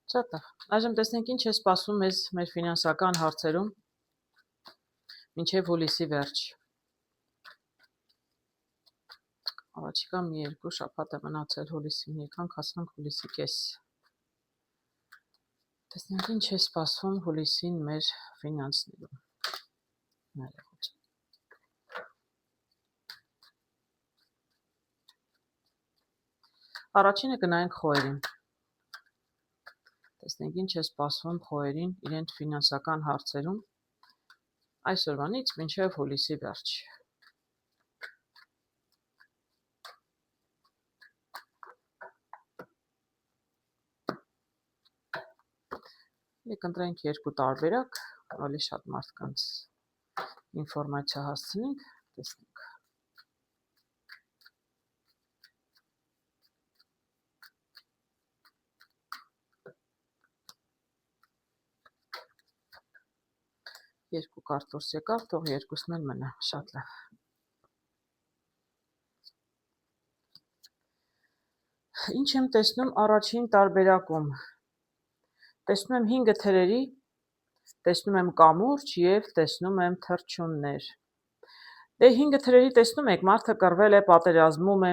Շատ լավ։ Այժմ տեսնենք ինչ է սպասվում մեզ մեր ֆինանսական հարցերում մինչև հուլիսի վերջ։ Առաջիկա մի երկու շաբաթ է մնացել հուլիսին, եկանք հասանք հուլիսի կես։ Տեսնենք ինչ է սպասվում հուլիսին մեր ֆինանսներում։ Ներողություն։ Առաջինը գնայինք խոհերին։ Տեսնենք ինչ է սպասվում խոհերին իրենց ֆինանսական հարցերում այսօրվանից մինչև հուլիսի վերջ։ Կընտրենք երկու տարբերակ, ավելի շատ մարդկանց ինֆորմացիա հասցնենք, տեսնենք։ Երկու կարտ դուրս եկավ, թող երկուսն էլ մնա, շատ լավ։ Ինչ եմ տեսնում առաջին տարբերակում։ Տեսնում եմ 5 թրերի, տեսնում եմ կամուրջ և տեսնում եմ թռչուններ։ Դե 5 թրերի տեսնում եք, մարդը կռվել է, պատերազմում է։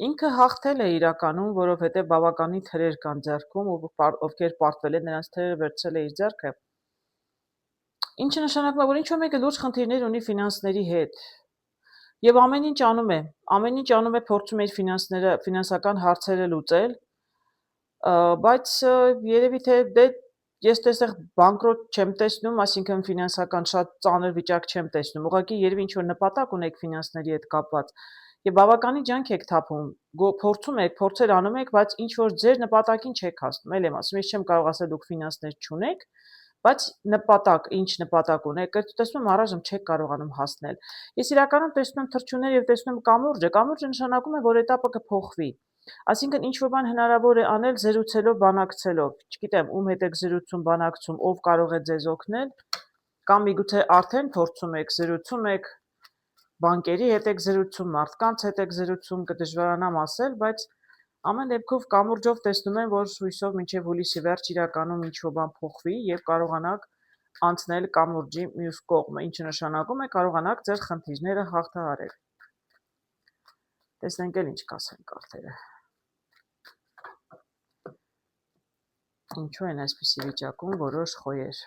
Ինքը հաղթել է իրականում, որովհետև բավականին թրեր կան ձեռքում, ովքեր պարտվել են, նրանց թրերը վերցրել է իր ձեռքը։ Ինչը նշանակում է, որ ինչ-որ մեկը լուրջ խնդիրներ ունի ֆինանսների հետ։ Եվ ամեն ինչ անում է, փորձում է իր ֆինանսական հարցերը լուծել, բայց երևի թե ես տեսեղ բանկրոտ չեմ տեսնում, այսինքն ֆինանսական շատ ծանր վիճակ չեմ տեսնում, ուղղակի երևի ինչ-որ նպատակ ունեք ֆինանսների հետ կապված և բավականին ջանք եք թափում, փորձում եք, փորձեր անում եք, բայց ինչ-որ ձեր նպատակին չեք հասնում, էլ եմ ասում, ես չեմ կարող ասել դուք ֆինանսներ չունեք, բայց ինչ նպատակ ունեք, տեսնում եմ առայժմ չեք կարողանում հասնել։ Ես իրականում տեսնում եմ թռչուններ և տեսնում եմ կամուրջը նշանակում է, որ էտապը կփոխվի։ Այսինքն ինչ-որ բան հնարավոր է անել զրուցելով, բանակցելով, չգիտեմ, ում հետ եք զրուցում, բանակցում, ով կարող է ձեզ օգնել, կամ միգուցե արդեն փորձում եք, զրուցում եք, բանկերի հետ եք զրուցում, մարդկանց հետ եք զրուցում, կդժվարանամ ասել, բայց ամեն դեպքով կամուրջով տեսնում եմ, որ հույսով մինչև հուլիսի վերջ իրականում ինչ-որ բան փոխվի և կարողանաք անցնել կամուրջի մյուս կողմը, ինչը նշանակում է կարողանաք ձեր խնդիրները հաղթահարել։ Տեսնենք էլ ինչ կասեն կարթերը։ Ինչու են այսպիսի վիճակում որոշ խոյեր։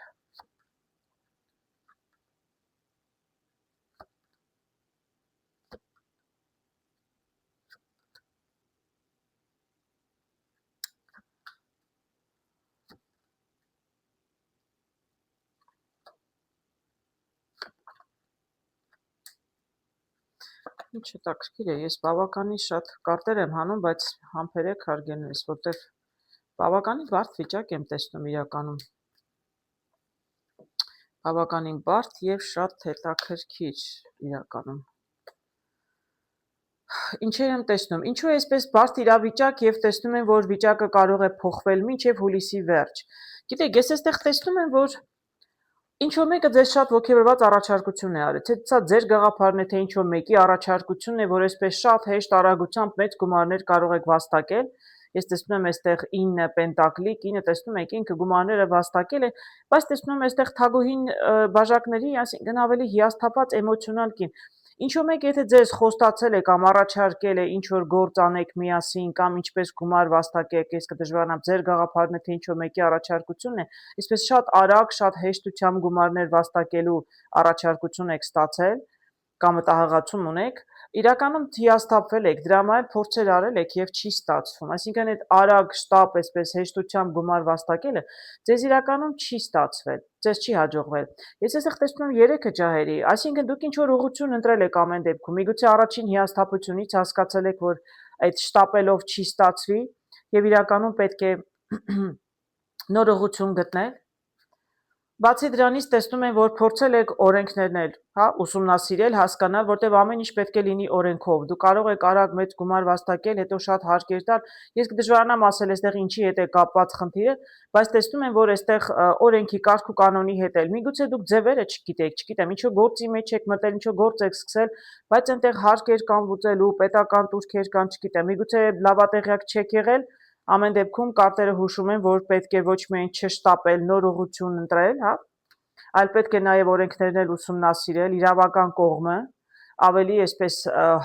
Ինչ հետաքրքիր է, ես բավականին շատ կարտեր եմ հանում, բայց համբերեք հարգելուներս, որտեղ բավականին բարդ վիճակ եմ տեսնում իրականում։ Բավականին բարդ և շատ հետաքրքիր իրականում։ Ինչեր եմ տեսնում, ինչու է այսպես բարդ իրավիճակ և տեսնում եմ, որ վիճակը կարող է փոխվել մինչև հուլիսի վերջ։ Գիտեք, ես այստեղ տեսնում եմ, որ ինչ-որ մեկը ձեզ շատ ոգևորված առաջարկություն է արել, թե սա ձեր գաղափարն է, թե ինչ-որ մեկի առաջարկությունն է, որ այսպես շատ հեշտ արագությամբ մեծ գումարներ կարող եք վաստակել։ Ես տեսնում եմ այստեղ 9 պենտակլի, կինը տեսնում եք ինքը գումարները վաստակել է, բայց տեսնում եմ այստեղ թագուհին բաժակների, այսինքն ավելի հիասթափված էմոցիոնալ կին։ Ինչ-որ մեկ եթե ձեզ խոստացել է կամ առաջարկել է ինչ-որ գործ անեք միասին կամ ինչպես գումար վաստակեք, ես կդժվարանամ, ձեր գաղափարն է, թե ինչ-որ մեկի առաջարկությունն է, այսպես շատ արագ, շատ հեշտությամբ գումարներ վաստակելու առաջարկություն եք ստացել կամ մտահղացում ունեք, իրականում հիասթափվել եք, դրա համար փորձեր արել եք և չի ստացվում, այսինքն այդ արագ շտապ այսպես հեշտությամբ գումար վաստակելը ձեզ իրականում չի ստացվել, ձեզ չի հաջողվել։ Ես այստեղ տեսնում եմ 3 ջահերի, այսինքն դուք ինչ-որ ուղղություն ընտրել եք ամեն դեպքում, միգուցե առաջին հիասթափությունից հասկացել եք, որ այդ շտապելով չի ստացվի և իրականում պետք է նոր ուղղություն գտնել։ Բացի դրանից տեսնում եմ, որ փորձել եք օրենքներն ուսումնասիրել, հասկանալ, որտեղ ամեն ինչ պետք է լինի օրենքով։ Դուք կարող եք արագ մեծ գումար վաստակել, հետո շատ հարկեր տալ։ Ես կդժվարանամ ասել այստեղ ինչի հետ է կապված խնդիրը, բայց տեսնում եմ, որ այստեղ օրենքի կարգ ու կանոնի հետ էլ միգուցե դուք ձևերը չգիտեք, չգիտեմ, ինչ-որ գործի մեջ եք մտել, ինչ-որ գործ եք սկսել, բայց այնտեղ հարկեր կան լուծելու, պետական տուրքեր կան, չգիտեմ, միգուցե լավատեղյակ չեք եղել, Ամեն դեպքում կարտերը հուշում են, որ պետք է ոչ միայն չշտապել նոր ուղղություն ընտրել, հա, այլ պետք է նաև օրենքներն էլ ուսումնասիրել, իրավական կողմը ավելի այսպես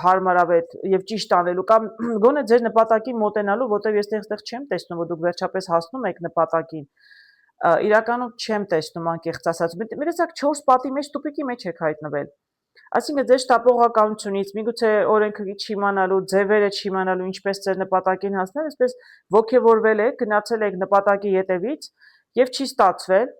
հարմարավետ եւ ճիշտ անելու կամ գոնե ձեր նպատակին մոտենալու, որտեղ ես այստեղ չեմ տեսնում, որ դուք վերջապես հասնում եք նպատակին։ Իրականում չեմ տեսնում անկեղծ ասած։ Միտեցակ 4 պատի մեջ տուպիկի մեջ եք հայտնվել։ Այսինքն ձեր շտապողականությունից, միգուցե օրենքը չիմանալու, ձևերը չիմանալու, ինչպես ձեր նպատակին հասնել, այսպես ոգևորվել եք, գնացել եք նպատակի ետևից եւ չի ստացվել։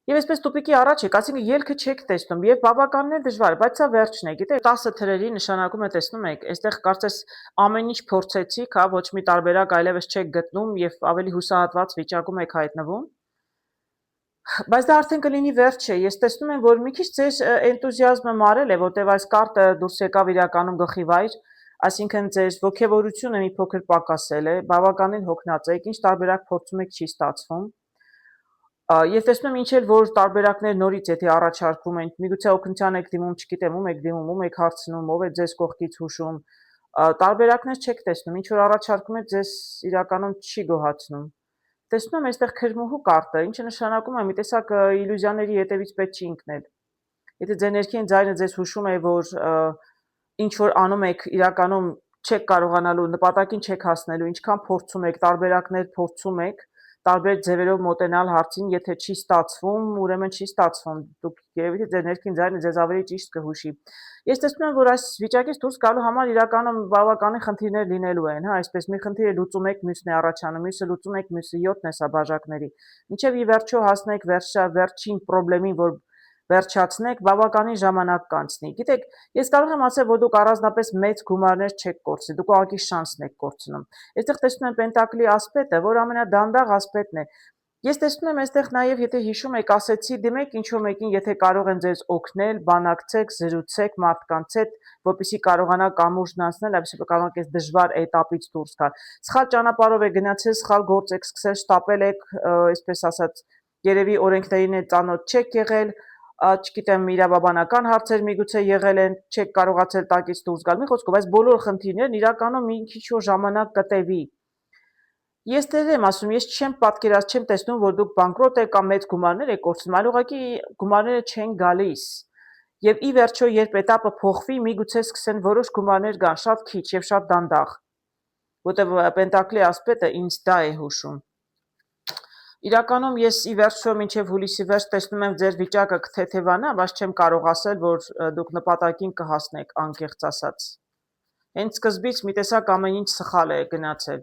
Եվ այսպես տուպիկի առաջ եք, այսինքն ելքը չեք տեսնում եւ բավականին դժվար, բայց սա վերջն է, գիտեք, 10 թրերի նշանակում է տեսնում եք, այստեղ կարծես ամեն ինչ փորձեցիք, հա, ոչ մի տարբերակ այլևս չեք գտնում եւ ավելի հուսահատված վիճակում եք հայտնվում։ Բայց դա արդեն կլինի վերջը։ Ես տեսնում եմ, որ մի քիչ ձեր էնտուզիազմը մարել է, որտեղ այս կարտը դուրս եկավ իրականում գլխիվայր, այսինքն ձեր ոգևորությունը մի փոքր պակասել է, բավականին հոգնած եք, ինչ տարբերակ փորձում եք չի ստացվում։ Ես տեսնում եմ ինչ էլ որ տարբերակներ նորից եթե առաջարկվում են, միգուցե օգնության եք դիմում, չգիտեմ, ում եք դիմում, ում եք հարցնում, ով է ձեզ կողքից հուշում, տարբերակներ չեք տեսնում, ինչ որ առաջարկում է ձեզ իրականում չի գոհացնում։ Տեսնում եմ այստեղ քրմուհու կարտը, ինչը նշանակում է մի տեսակ իլյուզիաների ետևից պետք չի ընկնել։ Եթե ձեր ներքին ձայնը ձեզ հուշում է, որ ինչ որ անում եք, իրականում չեք կարողանալու, նպատակին չեք հասնելու, ինչքան փորձում եք, տարբերակներ փորձում եք, տարբեր ձևերով մոտենալ հարցին, եթե չի ստացվում, ուրեմն չի ստացվում։ Դուք երևի ձեր ներքին ձայնը ձեզ ավելի ճիշտ կհուշի։ Ես տեսնում եմ, որ այս վիճակից դուրս գալու համար իրականում բավականին խնդիրներ լինելու են, հա, այսպես մի խնդիր լուծում եք, մյուսն է առաջանում, մյուսը լուծում եք, մյուսը 7-ն է սա բաժակների։ Մինչև ի վերջո հասնեք վերջին խնդրին, որ վերջացնեք, բավականին ժամանակ կանցնի։ Գիտեք, ես կարող եմ ասել, որ դուք առանձնապես մեծ գումարներ չեք կորցնի, դուք ուղղակի շանսն եք կորցնում։ Այստեղ տեսնում եմ Պենտակլի ասպետը, որ ամենադանդաղ ասպետն է։ Ես տեսնում եմ այստեղ նաև, եթե հիշում եք, ասեցի դիմեք ինչ-որ մեկին, եթե կարող են ձեզ օգնել, բանակցեք, զրուցեք մարդկանց հետ, որպեսզի կարողանաք կամուրջն անցնել, այսինքն կարողանաք այս դժվար этаպից դուրս գալ։ Սխալ ճանապարհով եք գնացել, սխալ գործ եք սկսել, շտապել եք, այսպես ասած, երևի օրենքներին է ծանոթ չեք եղել, չգիտեմ, իրավաբանական հարցեր միգուցե եղել են, չեք կարողացել տակից դուրս գալ։ Մի խոսքով, այս բոլոր խնդիրներն իրականում մի քիչ որ ժամանակ կտևի։ Ես դեռ եմ ասում, ես չեմ տեսնում, որ դուք բանկրոտ եք կամ մեծ գումարներ եք կորցնում, այլ ուղղակի գումարները չեն գալիս։ Եվ ի վերջո, երբ этаպը փոխվի, միգուցե սկսեն որոշ գումարներ գան, շատ քիչ եւ շատ դանդաղ, որտեղ Պենտակլի ասպետը ինձ դա է հուշում։ Իրականում ես ի վերջո մինչև հուլիսի վերջ տեսնում եմ ձեր վիճակը կթեթևանա, բայց չեմ կարող ասել, որ դուք նպատակին կհասնեք, անկեղծ ասած։ Հենց սկզբից մի տեսակ ամեն ինչ սխալ է գնացել։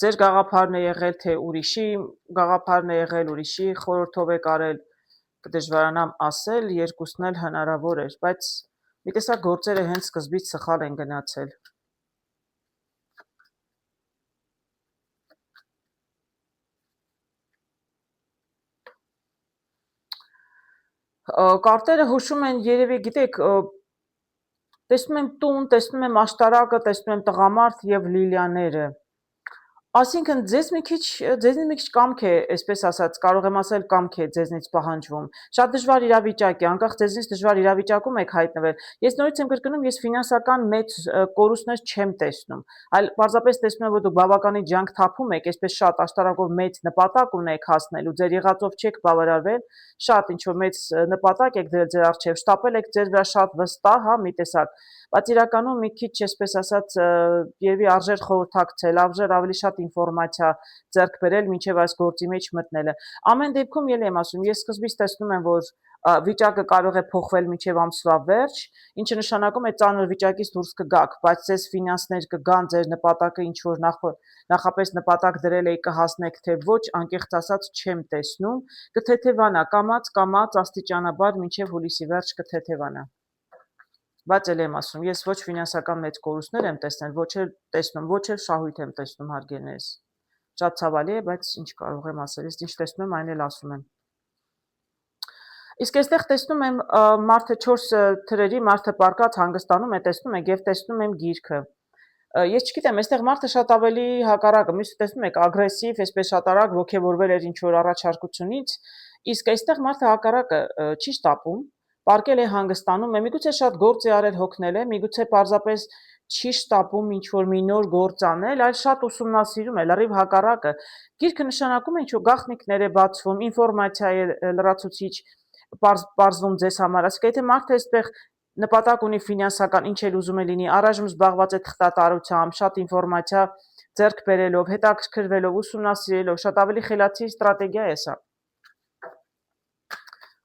Ձեր գաղափարն է եղել, թե ուրիշի գաղափարն է եղել, ուրիշի խորհրդով եք արել, կդժվարանամ ասել, երկուսն էլ հնարավոր էր, բայց մի տեսակ գործերը հենց սկզբից սխալ են գնացել։ Կարտերը հուշում են երևի, գիտեք, տեսնում եմ տուն, տեսնում եմ աշտարակը, տեսնում եմ տղամարդ եւ լիլիաները։ Այսինքն ձեզնից մի քիչ կամք է, այսպես ասած, կարող եմ ասել կամք է ձեզնից պահանջվում։ Շատ դժվար իրավիճակ է, անկախ ձեզնից դժվար իրավիճակում եք հայտնվել։ Ես նորից եմ կրկնում, ես ֆինանսական մեծ կորուստներ չեմ տեսնում, այլ պարզապես տեսնում եմ, որ դուք բավականին ջանք թափում եք, այսպես շատ աշտարակով մեծ նպատակ ունեք հասնելու, ձեր եղածով չեք բավարարվել, շատ ինչ որ մեծ նպատակ եք դրել ձեր առջև, շտապել եք ձեր վրա շատ վստահ, հա, մի տեսակ, բայց իրականում մի քիչ, այսպես ասած, երևի արժեր խորհրդակցել, արժեր ավելի շատ ինֆորմացիա ձեռք բերել մինչև այս գործի մեջ մտնելը։ Ամեն դեպքում ելի եմ ասում, ես սկզբից տեսնում եմ, որ վիճակը կարող է փոխվել մինչև ամսվա վերջ, ինչը նշանակում է ծանր վիճակից դուրս կգաք, բայց ձեզ ֆինանսներ կգան, ձեր նպատակը ինչ որ նախապես նպատակ դրել եք կհասնեք, թե ոչ, անկեղծ ասած չեմ տեսնում, կթեթևանա կամած աստիճանաբար մինչև հուլիսի վերջ կթեթևանա։ Բայց էլ եմ ասում, ես ոչ ֆինանսական մեծ կորուստներ եմ տեսնել, ոչ էլ շահույթ եմ տեսնում հարգելներս։ Շատ ցավալի է, բայց ինչ կարող եմ ասել, ես ինչ տեսնում եմ, այն էլ ասում եմ։ Իսկ այստեղ տեսնում եմ մարդը 4 թրերի, մարդը պարկած հանգստանում է, տեսնում եք եւ տեսնում եմ գիրքը։ Ես չգիտեմ, այստեղ մարդը շատ ավելի հակառակը, մյուսը տեսնում եք ագրեսիվ, այսպես շատ արագ ոգևորվել էր ինչ որ առաջարկությունից, իսկ այստեղ մարդը հակառակը չի շտապում, պարկել է հանգստանում է, միգուցե շատ գործ է արել հոգնել է, միգուցե պարզապես չի շտապում ինչ-որ մի նոր գործ անել, այլ շատ ուսումնասիրում է, լրիվ հակառակը։ Գիրքը նշանակում է ինչ-որ գաղտնիքներ է բացվում, ինֆորմացիա է լրացուցիչ պարզվում ձեզ համար։ Այսինքն, եթե մարդը այստեղ նպատակ ունի ֆինանսական, ինչ էլ ուզում է լինի, առայժմ զբաղված է թղթատարությամբ, շատ ինֆորմացիա ձեռք բերելով, հետաքրքրվելով, ուսումնասիրելով, շատ ավելի խելացի ստրատեգիա է սա։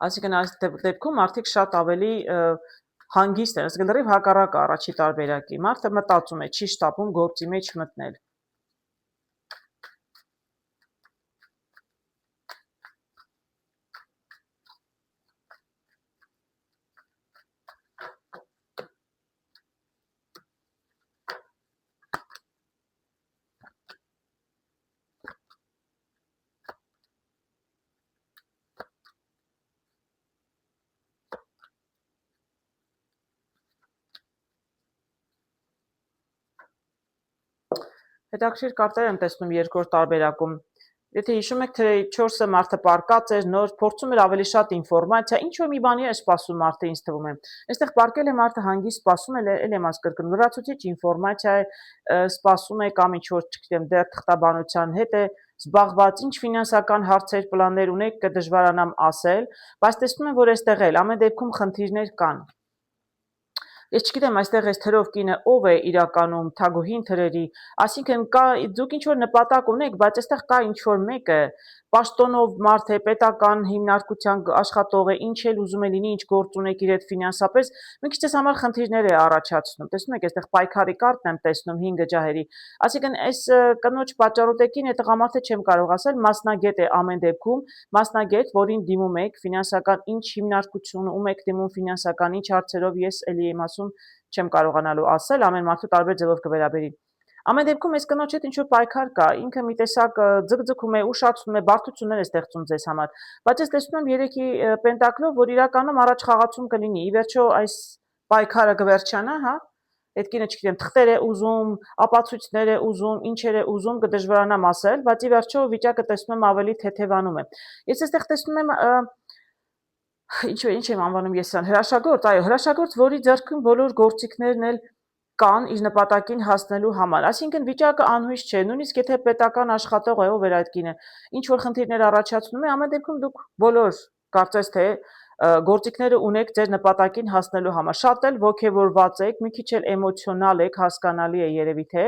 Այսինքն այս դեպքում մարդիկ շատ ավելի հանգիստ են, այսինքն լրիվ հակառակը առաջի տարբերակի։ Մարդը մտածում է, չի շտապում գործի մեջ մտնել։ Հետաքրքիր կարտեր եմ տեսնում երկրորդ տարբերակում։ Եթե հիշում եք, թե 4-ը մարդը պարկած էր, նոր փորձում էր ավելի շատ ինֆորմացիա, ինչ որ մի բանի է սպասում մարդը, ինձ թվում է։ Այստեղ պարկել է մարդը հանգիստ սպասում է, եմ ասկրկն լրացուցիչ ինֆորմացիա է սպասում է կամ ինչ որ, չգիտեմ, դեռ թղթաբանության հետ է զբաղված, ինչ ֆինանսական հարցեր, պլաններ ունեք, կդժվարանամ ասել, բայց տեսնում եմ, որ այստեղ էլ ամեն դեպքում խնդիրներ կան։ Ես չգիտեմ այստեղ այս թրով կինը ով է իրականում թագուհին թրերի, այսինքն կա դուք ինչ որ նպատակ ունեք, բայց այստեղ կա ինչ որ մեկը պաշտոնով մարդ է, պետական հիմնարկության աշխատող է, ինչ էլ ուզում է լինի, ինչ գործ ունեք իր հետ ֆինանսապես, մի քիչ ես համար խնդիրներ է առաջացնում։ Տեսնում եք, այստեղ պայքարի կարտն եմ տեսնում 5 ջահերի։ Այսինքն այս կնոջ պատճառոտեկին է տղամարդը չեմ կարող ասել, մասնագետ է ամեն դեպքում, մասնագետ, որին դիմում եք, ֆինանսական ինչ հիմնարկություն, ում եք դիմում ֆինանսական ինչ հարցերով, ես էլի եմ ասում, չեմ կարողանալու ասել, ամեն մարդու տարբեր ձևով կվերաբերի։ Ամեն դեպքում այս կնոջ հետ ինչ-որ պայքար կա, ինքը մի տեսակ ձգձգում է, ուշացնում է, բարդություններ է ստեղծում ձեզ համար, բայց ես տեսնում եմ 3-ի պենտակլով, որ իրականում առաջ խաղացում կլինի, ի վերջո այս պայքարը կվերջանա, հա, այդ կինը, չգիտեմ, թղթեր է ուզում, ապացույցներ է ուզում, ինչեր է ուզում, կդժվարանամ ասել, բայց ի վերջո վիճակը տեսնում եմ ավելի թեթևանում է։ Ես այստեղ տեսնում եմ ինչ եմ անվանում ես սրան, հրաշագործ, այո, հրաշագործ, որի ձեռքում բոլոր գործիքներն էլ կան իր նպատակին հասնելու համար։ Այսինքն վիճակը անհույս չէ, նույնիսկ եթե պետական աշխատող է, ով էր այդ կինը, ինչ որ խնդիրներ առաջացնում է, ամեն դեպքում դուք բոլոր կարծես թե գործիքները ունեք ձեր նպատակին հասնելու համար։ Շատ էլ ոգևորված եք, մի քիչ էլ էմոցիոնալ եք, հասկանալի է երևի թե։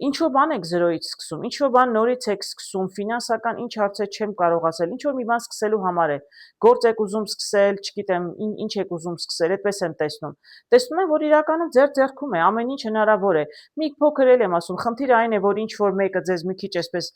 Ինչ-որ բան եք զրոյից սկսում, ինչ-որ բան նորից եք սկսում, ֆինանսական ինչ հարցեր չեմ կարող ասել, ինչ-որ մի բան սկսելու համար է։ Գործ եք ուզում սկսել, չգիտեմ, ինչ եք ուզում սկսել, այդպես եմ տեսնում։ Տեսնում եմ, որ իրականում ձեր ձեռքում է, ամեն ինչ հնարավոր է։ Մի փոքր էլ եմ ասում, խնդիրը այն է, որ ինչ-որ մեկը ձեզ մի քիչ այսպես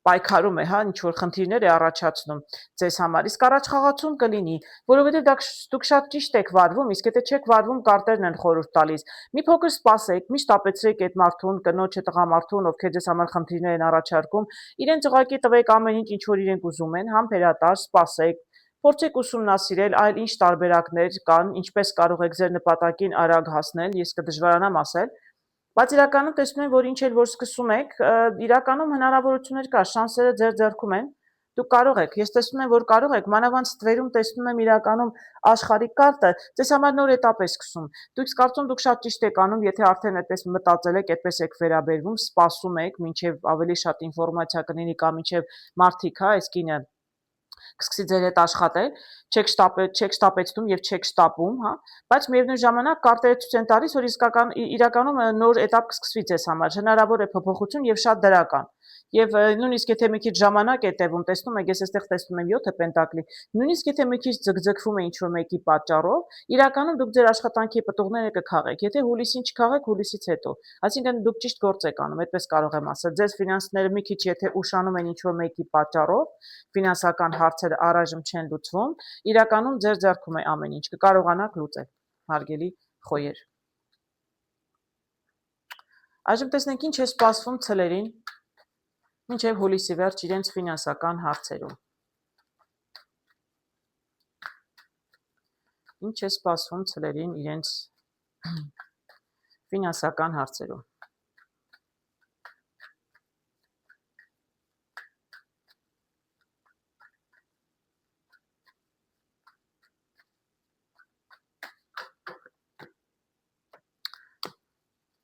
պայքարում է, հա, ինչ որ խնդիրներ է առաջացնում ձեզ համար, իսկ առաջխաղացում կլինի, որովհետև դուք շատ ճիշտ եք վարվում, իսկ եթե չեք վարվում, կարտերն են խորհուրդ տալիս։ Մի փոքր սպասեք, միշտ ապեցրեք այդ մարդուն, կնոջը, տղամարդուն, ովքեր ձեզ համար խնդիրներ են առաջարկում, իրենց ուղղակի տվեք ամեն ինչ, ինչ որ իրենք ուզում են, համբերատար, սպասեք, փորձեք ուսումնասիրել, այլ ինչ տարբերակներ կան, ինչպես կարող եք ձեր նպատակին արագ հասնել, ես կդժվարանամ ասել։ Բայց իրականում տեսնում եմ, որ ինչ էլ որ սկսում եք, իրականում հնարավորություններ կա, շանսերը ձեր ձեռքում են։ Դուք կարող եք, ես տեսնում եմ, որ կարող եք, մանավանդ ստվերում տեսնում եմ իրականում աշխարհի կարտը, ձեզ համար նոր этап է սկսում։ Դուք կարծում դուք շատ ճիշտ եք անում, եթե արդեն այդպես մտածել եք, այդպես եք վերաբերվում, սպասում եք, մինչև ավելի շատ ինֆորմացիա կլինի կամ մինչև մարդիկ, հա, այս կինը կսկսի ձեր հետ աշխատել, չեք շտապեցնում եւ չեք շտապում, հա, բայց միևնույն ժամանակ կարտերը ցույց են տալիս, որ իրականում նոր этап կսկսվի ձեզ համար, հնարավոր է փոփոխություն եւ շատ դրական։ Եվ նույնիսկ եթե մի քիչ ժամանակ է տևում, տեսնում եք, ես այստեղ տեսնում եմ 7 պենտակլի, նույնիսկ եթե մի քիչ ձգձգվում է ինչ-որ մեկի պատճառով, իրականում դուք ձեր աշխատանքի պտուղները կքաղեք, եթե հուլիսին չքաղեք, հուլիսից հետո։ Այսինքն դուք ճիշտ գործ եք անում, այդպես կարող եմ ասել։ Ձեզ ֆինանսները մի քիչ եթե ուշանում են ինչ-որ մեկի պատճառով, ֆինանսական հարցերը առայժմ չեն լուծվում, իրականում ձեր ձեռքում է ամեն ինչ, կկարողանաք լուծել, հարգելի խոյեր։ Այժմ տեսնենք ինչ է սպասվում ցլերին մինչև հուլիսի վերջ իրենց ֆինանսական հարցերում։ Ինչ է սպասվում ցլերին իրենց ֆինանսական հարցերում։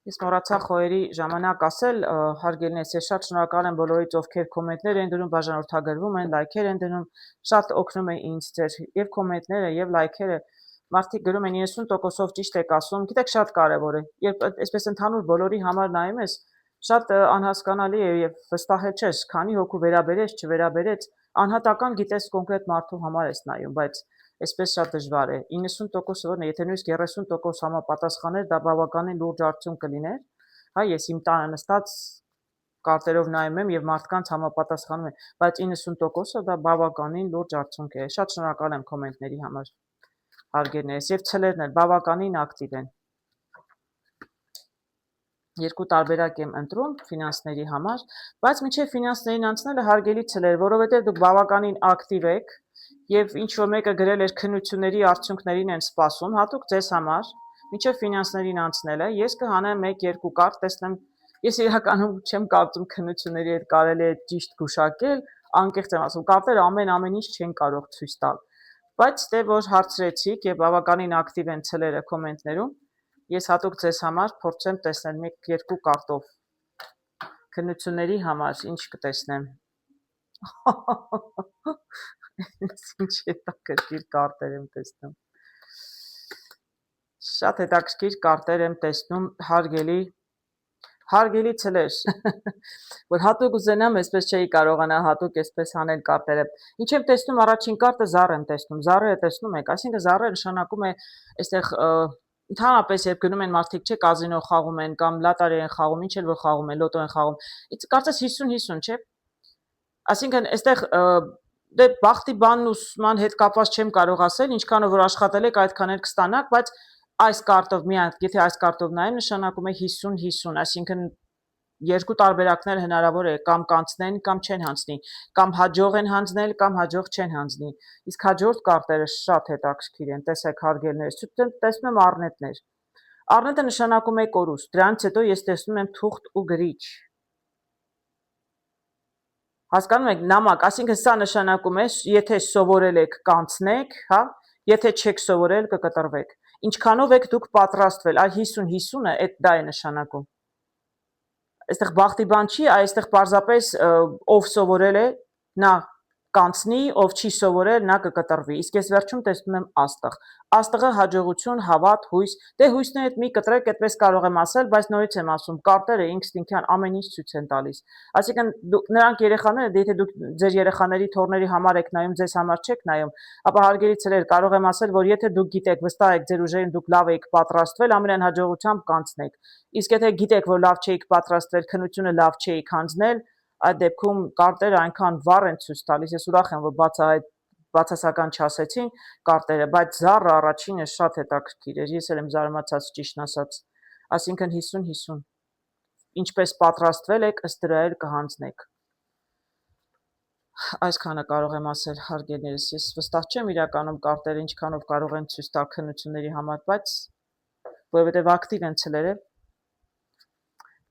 Ես մոռացա խոյերի ժամանակ ասել, հարգելիներս, ես շատ շնորհակալ եմ բոլորից, ովքեր կոմենտներ են դնում, բաժանորդագրվում են, լայքեր են դնում, շատ օգնում է ինձ ձեր եւ կոմենտները եւ լայքերը։ Մարդիկ գրում են 90%-ով ճիշտ եք ասում, գիտեք շատ կարեւոր է։ Երբ այսպես ընդհանուր բոլորի համար նայում ես, շատ անհասկանալի է եւ վստահեցես, քանի հոգու վերաբերես, չվերաբերեց, անհատական գիտես կոնկրետ մարդու համար ես նայում, բայց այսպես շատ դժվար է 90%-ը որն է, եթե նույնիսկ 30% համապատասխաներ, դա բավականին լուրջ արդյունք կլիներ, հա, ես իմ տանը նստած կարտերով նայում եմ եւ մարդկանց համապատասխանում եմ, բայց 90%-ը դա բավականին լուրջ արդյունք է։ Շատ շնորհակալ եմ կոմենտների համար, հարգելիներս, եւ ցելերն էլ բավականին ակտիվ են։ Երկու տարբերակ եմ ընտրում ֆինանսների համար, բայց մինչև ֆինանսներին անցնելը հարգելի ցելեր, որովհետև դուք բավականին ակտիվ եք եւ ինչ որ մեկը գրել էր քննությունների արդյունքներին են սպասում, հատուկ ձեզ համար, մինչև ֆինանսներին անցնելը ես կհանեմ 1-2 կարտ, տեսնեմ, ես իրականում չեմ կարծում քննությունների հետ կարելի է ճիշտ գուշակել, անկեղծ եմ ասում, կարտերը ամեն ինչ չեն կարող ցույց տալ, բայց դե որ հարցրեցիք եւ բավականին ակտիվ են ցելերը կոմենտներում, ես հատուկ ձեզ համար փորձեմ տեսնել 1-2 կարտով քննությունների համար ինչ կտեսնեմ։ Ինչ հետաքրքիր կարտեր եմ տեսնում։ Շատ հետաքրքիր կարտեր եմ տեսնում, հարգելի ցելեր, որ հատուկ ուզենամ, այսպես չէի կարողանա հատուկ այսպես անել կարտերը։ Ինչ եմ տեսնում, առաջին կարտը զառ եմ տեսնում, զառը տեսնում եք, այսինքն զառը նշանակում է այստեղ ընդհանրապես երբ գնում են մարդիկ չէ կազինո խաղում են կամ լոտարի են խաղում, ինչ էլ որ խաղում են, լոտո են խաղում, կարծես 50-50, չէ։ Այսինքն այստեղ դե բախտի բանն ուսման հետ կապված չեմ կարող ասել, ինչքանով որ աշխատել եք, այդքան էլ կստանաք, բայց այս կարտով միայն, եթե այս կարտով նայեմ, նշանակում է 50-50, այսինքն երկու տարբերակներ հնարավոր է կամ կանցնեն կամ չեն հանձնի, կամ հաջող են հանձնել, կամ հաջող չեն հանձնի։ Իսկ հաջորդ կարտերը շատ հետաքրքիր են, տեսեք հարգելիներս, տեսնում եմ առնետներ։ Առնետը նշանակում է կորուստ, դրանից հետո ես տեսնում եմ թուղթ ու գրիչ։ Հասկանում եք, նամակ, այսինքն սա նշանակում է, եթե սովորել եք կանցնեք, հա, եթե չեք սովորել կկտրվեք։ Ինչքանով եք դուք պատրաստվել, այ 50-50-ը այդ դա է նշանակում։ Այստեղ բախտի բան չի, այստեղ պարզապես ով սովորել է, նա կանցնի, ով չի սովորել, նա կկտրվի։ Իսկ ես վերջում տեսնում եմ աստղ։ Աստղը հաջողություն, հավատ, հույս։ Դե հույսն հետ մի կտրեք, այդպես կարող եմ ասել, բայց նորից եմ ասում, կարտերը ինքնին ամեն ինչ ցույց են տալիս։ Այսինքն նրանք երեխաները, եթե դուք ձեր երեխաների թորների համար եք նայում, ձեզ համար չեք նայում, ապա հարգելի ցելեր, կարող եմ ասել, որ եթե դուք գիտեք, վստահ եք ձեր ուժերին, դուք լավ եք պատրաստվել, ամենայն հաջողությամբ կանցնեք։ Իսկ եթե գիտեք, որ լավ չէիք պատրաստվել, քննությունը լավ չէիք հանձնել, այդ դեպքում կարտերը այնքան վառ են ցույց տալիս, ես ուրախ եմ, որ բացասական չասեցին կարտերը, բայց զառը առաջինը շատ հետաքրքիր էր, ես էլ եմ զարմացած ճիշտն ասած, այսինքն 50-50, ինչպես պատրաստվել եք, ըստ դրա էլ կհանձնեք։ Այսքանը կարող եմ ասել հարգելիներս, ես վստահ չեմ իրականում կարտերը ինչքանով կարող են ցույց տալ քննությունների համար, բայց որովհետև ակտիվ են ցելերը,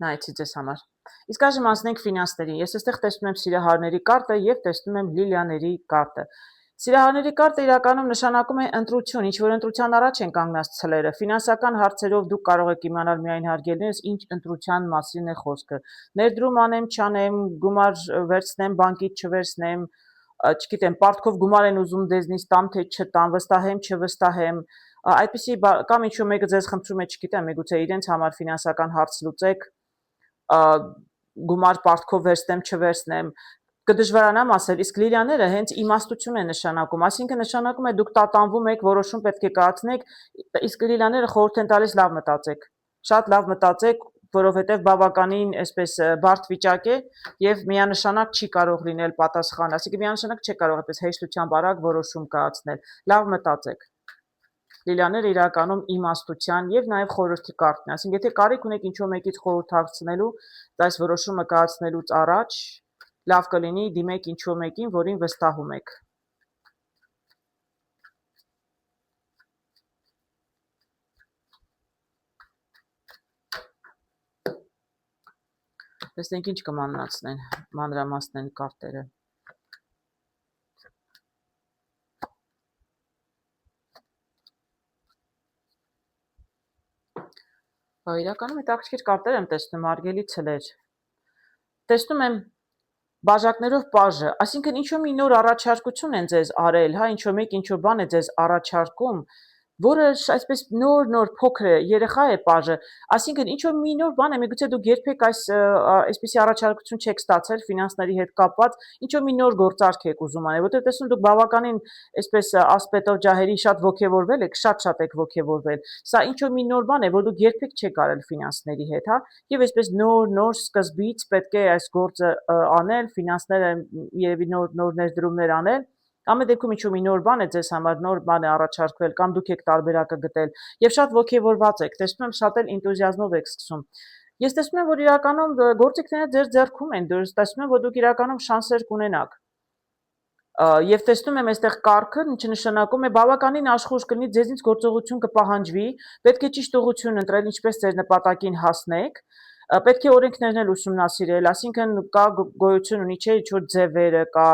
նայեցի ձեզ համար։ Իսկ այժմ անցնենք ֆինանսներին։ Ես այստեղ տեսնում եմ սիրահարների կարտը եւ տեսնում եմ լիլիաների կարտը։ Սիրահարների կարտը իրականում նշանակում է ընտրություն, ինչ որ ընտրության առաջ են կանգնած ցելերը։ Ֆինանսական հարցերով դուք կարող եք իմանալ միայն հարգելիներս, ինչ ընտրության մասին է խոսքը։ Ներդրում անեմ, չանեմ, գումար վերցնեմ, բանկից չվերցնեմ, չգիտեմ, պարտքով գումար են ուզում դեզնից տամ թե չտամ, վստահեմ, չվստահեմ, այդպիսի կամ ինչ որ մեկը ձեզ խնդրում է, չգիտեմ, միգուցե իրենց համար ֆինանսական հարց լուծեք, գումար պարտքով վերցնեմ, չվերցնեմ, կդժվարանամ ասել, իսկ լիլիաները հենց իմաստություն են նշանակում, այսինքն նշանակում է դուք տատանվում եք, որոշում պետք է կայացնեք, իսկ լիլիաները խորհուրդ են տալիս լավ մտածեք, շատ լավ մտածեք, որովհետև բավականին այսպես բարդ վիճակ է եւ միանշանակ չի կարող լինել պատասխան, այսինքն միանշանակ չի կարող այդպես հեշտությամբ արագ որոշում կայացնել, լավ մտածեք։ Լիլիաները իրականում իմաստության եւ նաեւ խորհրդի կարտն է, այսինքն եթե կարիք ունեք ինչ-որ մեկից խորհուրդ հարցնելու, այս որոշումը կայացնելուց առաջ լավ կլինի դիմեք ինչ-որ մեկին, որին վստահում եք։ Տեսնենք ինչ կմանրացնեն, մանրամասնեն կարտերը։ Իրականում հետաքրքիր կարտեր եմ տեսնում, արգելի ցլեր։ Տեսնում եմ բաժակներով պաժը, այսինքն ինչ-որ մի նոր առաջարկություն են ձեզ արել, հա, ինչ-որ մեկ ինչ-որ բան է ձեզ առաջարկում, որը այսպես նոր փոքր է, երեխա է պաժը, այսինքն ինչ-որ մի նոր բան է, միգուցե դուք երբեք այսպիսի առաջարկություն չեք ստացել ֆինանսների հետ կապված, ինչ-որ մի նոր գործարք եք ուզում անել, որտեղ տեսնում դուք բավականին այսպես ասպետով ջահերի շատ ոգևորվել եք, շատ եք ոգևորվել, սա ինչ-որ մի նոր բան է, որ դուք երբեք չեք արել ֆինանսների հետ, հա, եւ այսպես նոր սկզբից պետք է այս գործը անել, ֆինանսները երևի նոր ներդրումներ անել, ամեն դեպքում ինչ-որ մի նոր բան է ձեզ համար, նոր բան է առաջարկվել կամ դուք եք տարբերակը գտել եւ շատ ոգևորված եք, տեսնում եմ շատ էլ էնտուզիազմով եք սկսում։ Ես տեսնում եմ, որ իրականում գործիքները ձեր ձեռքում են, տեսնում եմ, որ դուք իրականում շանսեր կունենաք։ Եվ տեսնում եմ այստեղ կարգը, ինչը նշանակում է բավականին աշխույժ կլինի, ձեզնից գործողություն կպահանջվի, պետք է ճիշտ ուղղություն ընտրել, ինչպես ձեր նպատակին հասնեք, պետք է օրենքներն էլ ուսումնասիրել, այսինքն կա գոյություն ունի, չէ, ինչ-որ ձևերը կա,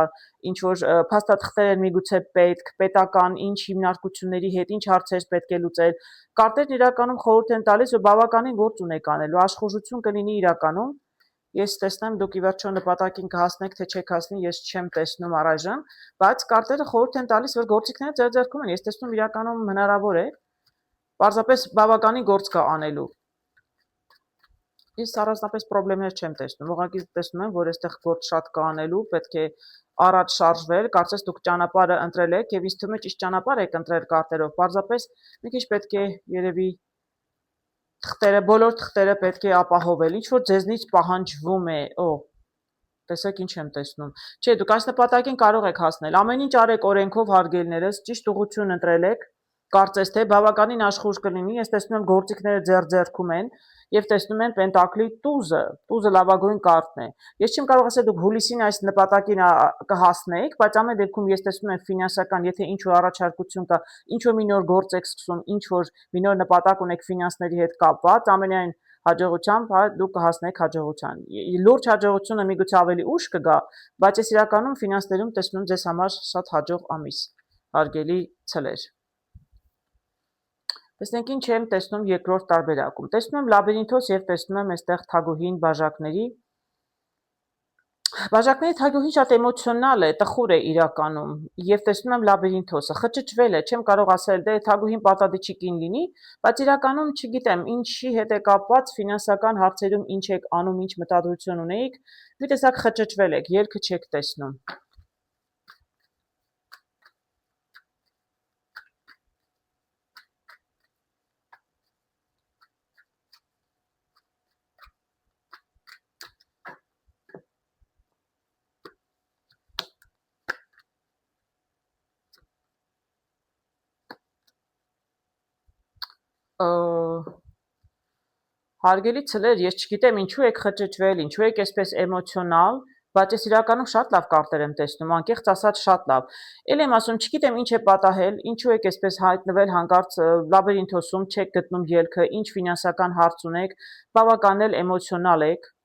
ինչ-որ փաստաթղթեր են միգուցե պետք, պետական ինչ հիմնարկությունների հետ, ինչ հարցեր պետք է լուծել, կարտերն իրականում խորհուրդ են տալիս, որ բավականին գործ ունեք անելու, աշխուժություն կլինի իրականում, ես տեսնեմ դուք ի վերջո նպատակին կհասնեք, թե չեք հասնի, ես չեմ տեսնում առայժմ, բայց կարտերը խորհուրդ են տալիս, որ գործիքները ձեր ձեռքում են, ես տեսնում իրականում հնարավոր է, պարզապես բավականին գործ կա անելու։ Ես առանձնապես պրոբլեմներ չեմ տեսնում, ուղղակի տեսնում եմ, որ այստեղ գործ շատ կա անելու, պետք է առաջ շարժվել, կարծես դուք ճանապարհը ընտրել եք եւ ինձ թվում է ճիշտ ճանապարհ եք ընտրել կարտերով, պարզապես մի քիչ պետք է երևի բոլոր թղթերը պետք է ապահովել, ինչ որ ձեզնից պահանջվում է, տեսեք ինչ եմ տեսնում, չէ, դուք այս նպատակին կարող եք հասնել, ամեն ինչ արեք օրենքով հարգելներս, ճիշտ ուղղություն ընտրել եք, կարծես թե բավականին աշխույժ կլինի, ես տեսնում եմ գործիքները ձեռքում են եւ տեսնում են Պենտակլի տուզը լավագույն կարտն է։ Ես չեմ կարող ասել դուք հուլիսին այս նպատակին կհասնեիք, բայց ամեն դեպքում ես տեսնում եմ ֆինանսական, եթե ինչ որ առաջարկություն կա, ինչ որ մի նոր գործ եք սկսում, ինչ որ մի նոր նպատակ ունեք ֆինանսների հետ կապված, ամենայն հաջողությամբ դուք կհասնեք հաջողության։ Լուրջ հաջողությունը միգուցե ավելի ուշ կգա, բայց ես իրականում ֆինանսներում տեսնում ձեզ համար շատ հաջող ամիս, հարգելի ցլեր։ Տեսնենք ինչ եմ տեսնում երկրորդ տարբերակում։ Տեսնում եմ լաբիրինթոս եւ տեսնում եմ այստեղ թագուհին բաժակների։ Բաժակների թագուհին շատ էմոցիոնալ է, տխուր է իրականում եւ տեսնում եմ լաբիրինթոսը, խճճվել է, չեմ կարող ասել դե թագուհին պատադիչի կին լինի, բայց իրականում չգիտեմ ինչի հետ է կապված ֆինանսական հարցերում ինչ եք անում, ինչ մտադրություն ունեիք, մի տեսակ խճճվել եք, ելքը չեք տեսնում։ Հարգելի ցլեր, ես չգիտեմ ինչու եք խճճվել, ինչու եք այսպես էմոցիոնալ, բայց ես իրականում շատ լավ կարտեր եմ տեսնում, անկեղծ ասած շատ լավ։ Էլ եմ ասում, չգիտեմ ինչ է պատահել, ինչու եք այսպես հայտնվել հանկարծ լաբիրինթոսում, չեք գտնում ելքը, ինչ ֆինանսական հարց ունեք, բավականին էլ էմոցիոնալ եք,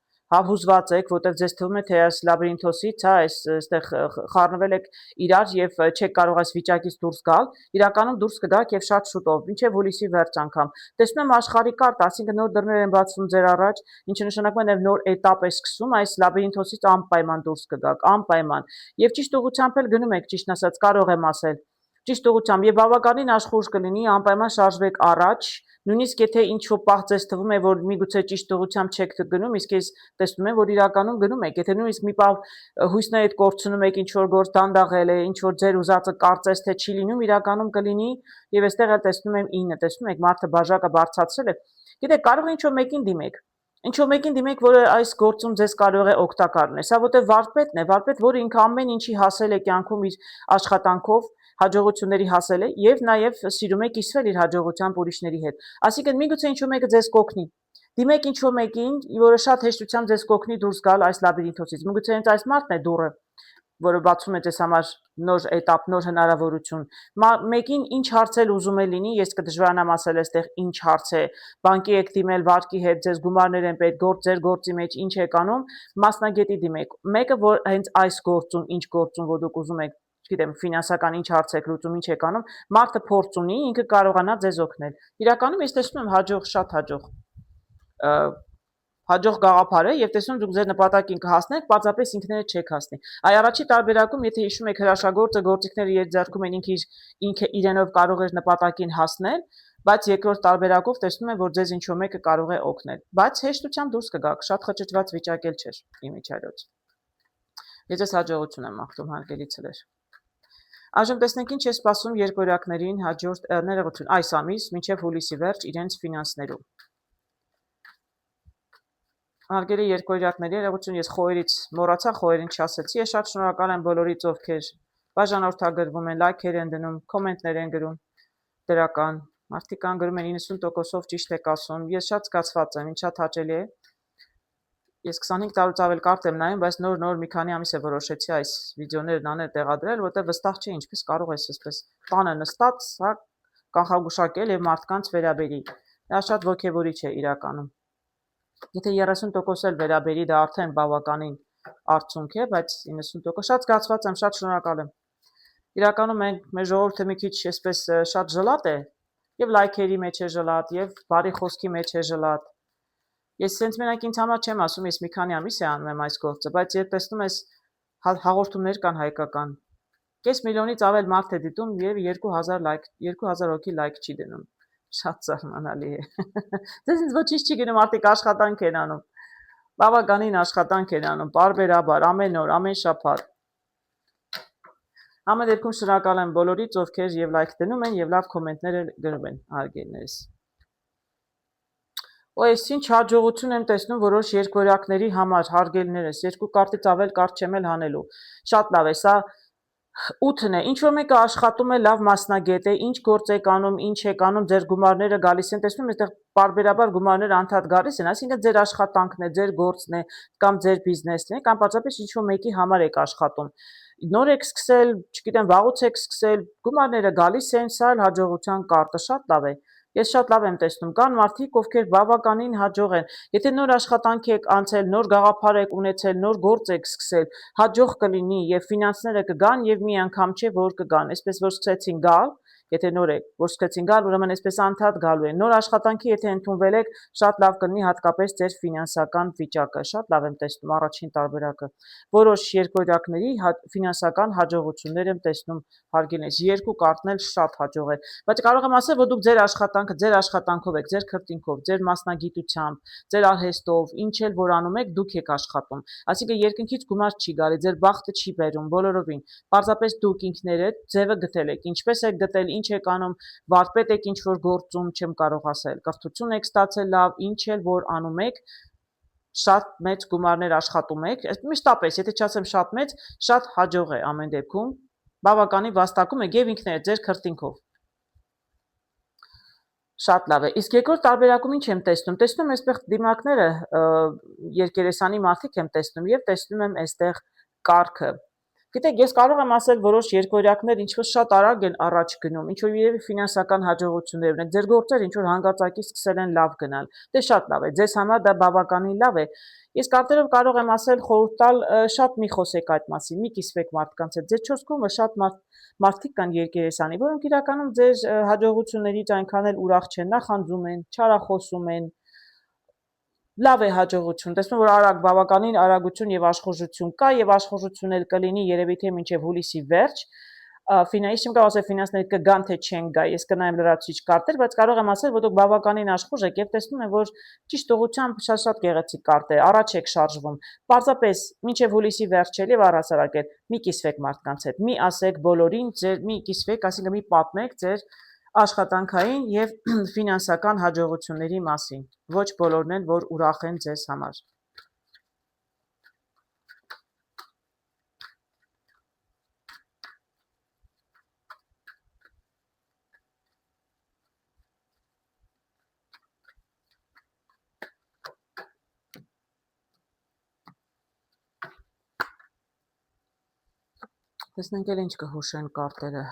հուզված եք, որտեղ ձեզ թվում է թե այս լաբիրինթոսից, հա, այստեղ խառնվել եք իրար եւ չեք կարող այս վիճակից դուրս գալ, իրականում դուրս կգաք եւ շատ շուտով, մինչեւ հուլիսի վերջ անգամ։ Տեսնում եմ աշխարհի կարտ, այսինքն նոր դռներ են բացվում ձեր առաջ, ինչը նշանակում է նոր էտապ է սկսում, այս լաբիրինթոսից անպայման դուրս կգաք, անպայման։ Եվ ճիշտ ուղղությամբ էլ գնում եք, ճիշտ ասած, կարող եմ ասել։ Ճիշտ ուղղությամբ եւ բավականին աշխույժ կլինի, անպայման շարժվեք առաջ, նույնիսկ եթե ինչ-որ պահ ձեզ թվում է, որ միգուցե ճիշտ ուղղությամբ չեք գնում, իսկ ես տեսնում եմ, որ իրականում գնում եք, եթե նույնիսկ մի պահ հույսներդ կորցնում եք, ինչ-որ գործ դանդաղել է, ինչ-որ ձեր ուզածը կարծես թե չի լինում, իրականում կլինի, եւ այստեղ էլ տեսնում եմ 9, տեսնում եք, մարդը բաժակը բարձրացրել է։ Գիտեք, կարող է ինչ-որ մեկին դիմեք, ինչ-որ մեկին դիմեք, որը այս գործում ձեզ կարող է օգտակար լինել, սա որտեղ վարպետն է, վարպետ, որը ինքը ամեն ինչի հասել է կյանքում իր աշխատանքով, հաջողությունների հասել է եւ նաեւ սիրում է կիսվել իր հաջողությամբ ուրիշների հետ։ Այսինքն միգուցե ինչ-որ մեկը ձեզ կօգնի։ Դիմեք ինչ-որ մեկին, որը շատ հեշտությամբ ձեզ կօգնի դուրս գալ այս լաբիրինթոցից։ Միգուցե հենց այս մարդն է դուռը, որը բացում է ձեզ համար նոր էտապ, նոր հնարավորություն։ Մեկին ինչ հարց էլ ուզում է լինի, ես կդժվարանամ ասել այստեղ ինչ հարց է։ Բանկի եք դիմել, վարկի հետ, ձեզ գումարներ են պետք, ձեր գործի մեջ ինչ եք անում, մասնագետի դիմեք։ Մեկը, որ հենց այս գործում, ինչ գործում, որ դուք ուզում եք, չգիտեմ, ֆինանսական ինչ հարց եք լուծում, ինչ եք անում, մարդը փորձ ունի, ինքը կարողանա ձեզ օգնել։ Իրականում ես տեսնում եմ հաջող, շատ հաջող։ հաջող գաղափար է եւ տեսնում դուք ձեր նպատակին կհասնեք, պարզապես ինքներդ չեք հասնի։ Այ առաջի տարբերակում, եթե հիշում եք հրաշագործը գործիքները երջարկում են ինքը իրենով կարող էր նպատակին հասնել, բայց երկրորդ տարբերակով տեսնում են, որ ձեզ ինչ-որ մեկը կարող է օգնել։ Բայց հեշտությամբ դուրս կգաք, շատ խճճված վիճակ էլ չէր իմիջիայլոց։ Ես ձեզ հաջողություն եմ մաղթում, հարգելի ցլեր։ Այժմ տեսնենք ինչ է սպասում երկորյակներին հաջորդ ներողություն այս ամիս մինչև հուլիսի վերջ իրենց ֆինանսներում։ Հարգելի երկորյակների երևություն ես խոհերից մոռացա, խոհերին չասեցի, ես շատ շնորհակալ եմ բոլորից, ովքեր բաժանորդագրվում են, լայքեր են դնում, կոմենտներ են գրում, դրական, մարդիկ կան գրում են 90%-ով ճիշտ եք ասում, ես շատ զգացված եմ, ինձ շատ հաճելի է, ես 25 տարուց ավել կարտ եմ նայում, բայց նոր մի քանի ամիս է որոշեցի այս վիդեոներն անել տեղադրել, որտեղ վստահ չէ ինչպես կարող ես այսպես տանը նստած, հա, կանխագուշակել եւ մարդկանց վերաբերի, դա շատ ոգևորիչ է իրականում։ Եթե 30% էլ վերաբերի, դա արդեն բավականին արդյունք է, բայց 90% շատ զգացված եմ, շատ շնորհակալ եմ։ Իրականում մեր ժողովուրդը մի քիչ այսպես շատ ժլատ է, եւ լայքերի մեջ է ժլատ, եւ բարի խոսքի մեջ է ժլատ։ Ես sense մենակ ինձ համար չեմ ասում, ես մի քանի ամիս է անում եմ այս գործը, բայց երբ տեսնում ես հաղորդումներ կան հայկական, կես միլիոնից ավել մարդ է դիտում եւ 2000 հոգի լայք չի դնում։ Շատ զարմանալի է։ Դες ինձ ոչինչ չի գնում, արդիկ աշխատանք են անում։ Բավականին աշխատանք են անում, բարբերաբար, ամեն օր, ամեն շաբաթ։ Ամեն դեպքում շնորհակալ եմ բոլորից, ովքեր եւ լայք դնում են եւ լավ կոմենտներ գրում են, հարգելիներս։ Այս ինչ հաջողություն եմ տեսնում որոշ երկորյակների համար, հարգելիներս, երկու կարտից ավել կարճ չեմ էլ հանելու։ Շատ լավ է, սա 8-ն է, ինչ որ մեկը աշխատում է, լավ մասնագետ է, ինչ գործ եք անում, ինչ եք անում, ձեր գումարները գալիս են, տեսնում եք, այդտեղ բարբերաբար գումարները անդադ գալիս են, այսինքն ձեր աշխատանքն է, ձեր գործն է, կամ ձեր բիզնեսն է, կամ պարզապես ինչ որ մեկի համար եք աշխատում։ Նոր եք սկսել, չգիտեմ, վաղուց եք սկսել, գումարները գալիս են, սա էլ հաջողության կարտը, շատ լավ է։ Ես շատ լավ եմ տեսնում, կան մարդիկ, ովքեր բավականին հաջող են։ Եթե նոր աշխատանք եք անցել, նոր գաղափար եք ունեցել, նոր գործ եք սկսել, հաջող կլինի եւ ֆինանսները կգան եւ մի անգամ չէ որ կգան, այսպես որ սկսեցին գալ, եթե նոր եք, որ սկսեցին գալ, ուրեմն այսպես անդադ գալու են։ Նոր աշխատանքի եթե ընդունվել եք, շատ լավ կլինի հատկապես ձեր ֆինանսական վիճակը, շատ լավ եմ տեսնում առաջին տարբերակը։ Որոշ երկորյակների ֆինանսական հաջողություններ եմ տեսնում, հարգելիներս, երկու կարտն էլ շատ հաջող են, բայց կարող եմ ասել, որ դուք ձեր աշխատանքը, ձեր աշխատանքով եք, ձեր քրտինքով, ձեր մասնագիտությամբ, ձեր արհեստով, ինչ էլ որ անում եք, դուք եք աշխատում։ Այսինքն երկնքից գումար չի գալի, ձեր բախտը չի բերում բոլորովին։ Պարզապես դուք ինքներդ ձևը գտել եք, ինչպես եք գտել, ինչ եք անում, վարպետ եք ինչ որ գործում, չեմ կարող ասել, կրթություն եք ստացել լավ, ինչ էլ որ անում եք, շատ մեծ գումարներ աշխատում եք, մշտապես, եթե չասեմ շատ մեծ, շատ հաջող է ամեն դեպքում, բավականին վաստակում եք եւ ինքներդ ձեր քրտինքով։ Շատ լավ է։ Իսկ երկրորդ տարբերակում ինչ եմ տեսնում։ Տեսնում եմ այսպես դիմակները երկերեսանի մարդիկ եմ տեսնում եւ տեսնում եմ այստեղ կարգը։ Գիտեք, ես կարող եմ ասել որոշ երկորյակներ ինչ որ շատ արագ են առաջ գնում, ինչ որ երևի ֆինանսական հաջողություններ ունեն, ձեր գործերը ինչ որ հանգածակի սկսել են լավ գնալ։ Դե շատ լավ է, ձեզ համար դա բավականին լավ է։ Ես կարծելով կարող եմ ասել խորհուրդ տալ շատ մի խոսեք այդ մասին, մի կիսվեք մարդկանց հետ։ Ձեր 4 կողմը շատ մարդիկ կան երկերեսանի, որոնք իրականում ձեր հաջողություններից այնքան էլ ուրախ չեն, նախանձում են, չարախոսում են։ Լավ է հաջողություն, տեսնում որ արագ բավականին արագություն եւ աշխուժություն կա եւ աշխուժություն էլ կլինի երևի թե մինչեւ հուլիսի վերջ։ Ֆինանսի չեմ կարող ասել ֆինանսները կգան թե չեն գա, ես կնայեմ լրացուցիչ կարտեր, բայց կարող եմ ասել, որ դուք բավականին աշխուժ եք եւ տեսնում եմ, որ ճիշտ ուղղությամբ շատ գեղեցիկ կարտ է, առաջ եք շարժվում։ Պարզապես մինչեւ հուլիսի վերջել եւ առհասարակ էլ մի կիսվեք մարդկանց հետ, մի ասեք բոլորին, մի կիսվեք, այսինքն մի պատմեք ձեր աշխատանքային եւ ֆինանսական հաջողությունների մասին, ոչ բոլորն են, որ ուրախ են ձեզ համար։ Տեսնենք էլ ինչ կհուշեն կարտերը։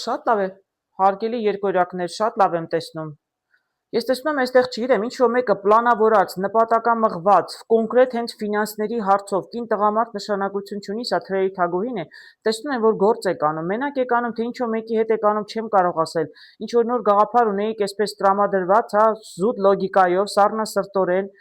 Շատ լավ է, հարգելի երկորյակներ, շատ լավ եմ տեսնում։ Ես տեսնում եմ այստեղ չգիտեմ, ինչ որ մեկը պլանավորած, նպատակամղված, կոնկրետ հենց ֆինանսների հարցով, կին տղամարդ նշանակություն չունի, սա թրերի թագուհին է, տեսնում եմ, որ գործ է կանում, մենակ է կանում, թե ինչ որ մեկի հետ է կանում, չեմ կարող ասել, ինչ որ նոր գաղափար ունեիք, այսպես տրամադրված, հա, զուտ լոգիկայով, սառնասրտորեն,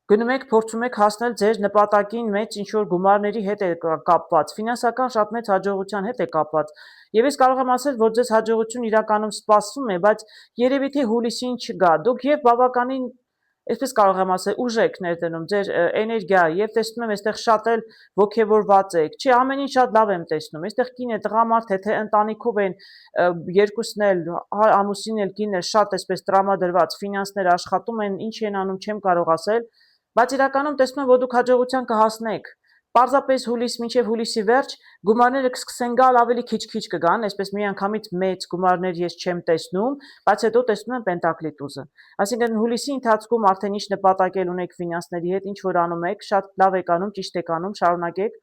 գնում եք, փորձում եք հասնել ձեր նպատակին մեջ ինչ-որ գումարների հետ է կապված, ֆինանսական շատ մեծ հաջողության հետ է կապված, և ես կարող եմ ասել, որ ձեզ հաջողություն իրականում սպասվում է, բայց երևի թե հուլիսին չգա, դուք և բավականին, այսպես կարող եմ ասել, ուժ եք ներդնում ձեր էներգիա, և տեսնում եմ այստեղ շատ էլ ոգևորված եք, չէ, ամեն ինչ շատ լավ եմ տեսնում, այստեղ կին է, տղամարդ է, թե ընտանիքով են, երկուսն էլ, ամուսինն էլ, կինն էլ շատ այսպես տրամադրված, ֆինանսներ աշխատում են, ինչ են անում, չեմ կարող ասել, բայց իրականում տեսնում եմ, որ դուք հաջողության կհասնեք, պարզապես հուլիս մինչև հուլիսի վերջ գումարները կսկսեն գալ ավելի քիչ-քիչ կգան, այսպես միանգամից մեծ գումարներ ես չեմ տեսնում, բայց հետո տեսնում եմ պենտակլի տուզը։ Այսինքն հուլիսի ընթացքում արդեն ինչ նպատակել ունեք ֆինանսների հետ, ինչ որ անում եք, շատ լավ եք անում, ճիշտ եք անում, շարունակեք,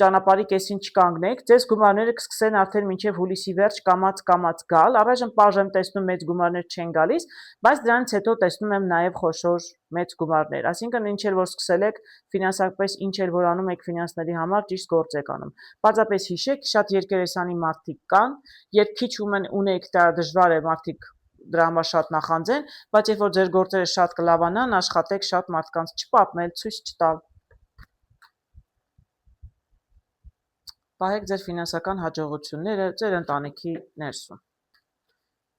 ճանապարհի կեսին չկանգնեք, ձեզ գումարները կսկսեն արդեն մինչև հուլիսի վերջ կամաց գալ, առայժմ պարզ եմ տեսնում մեծ գումարներ չեն գալիս, բայց դրանից հետո տեսնում եմ նաև խոշոր մեծ գումարներ, այսինքն ինչ էլ որ սկսել եք, ֆինանսապես ինչ էլ որ անում եք ֆինանսների համար, ճիշտ գործ եք անում, պարզապես հիշեք, շատ երկերեսանի մարդիկ կան, երբ քիչ ունեք, դա դժվար է մարդիկ դրա համար շատ նախանձեն, բայց երբ որ ձեր գործերը շատ կլավանան, աշխատեք շատ մարդկանց չպատմել, ցույց չտալ, պահեք ձեր ֆինանսական հաջողությունները ձեր ընտանիքի ներսում,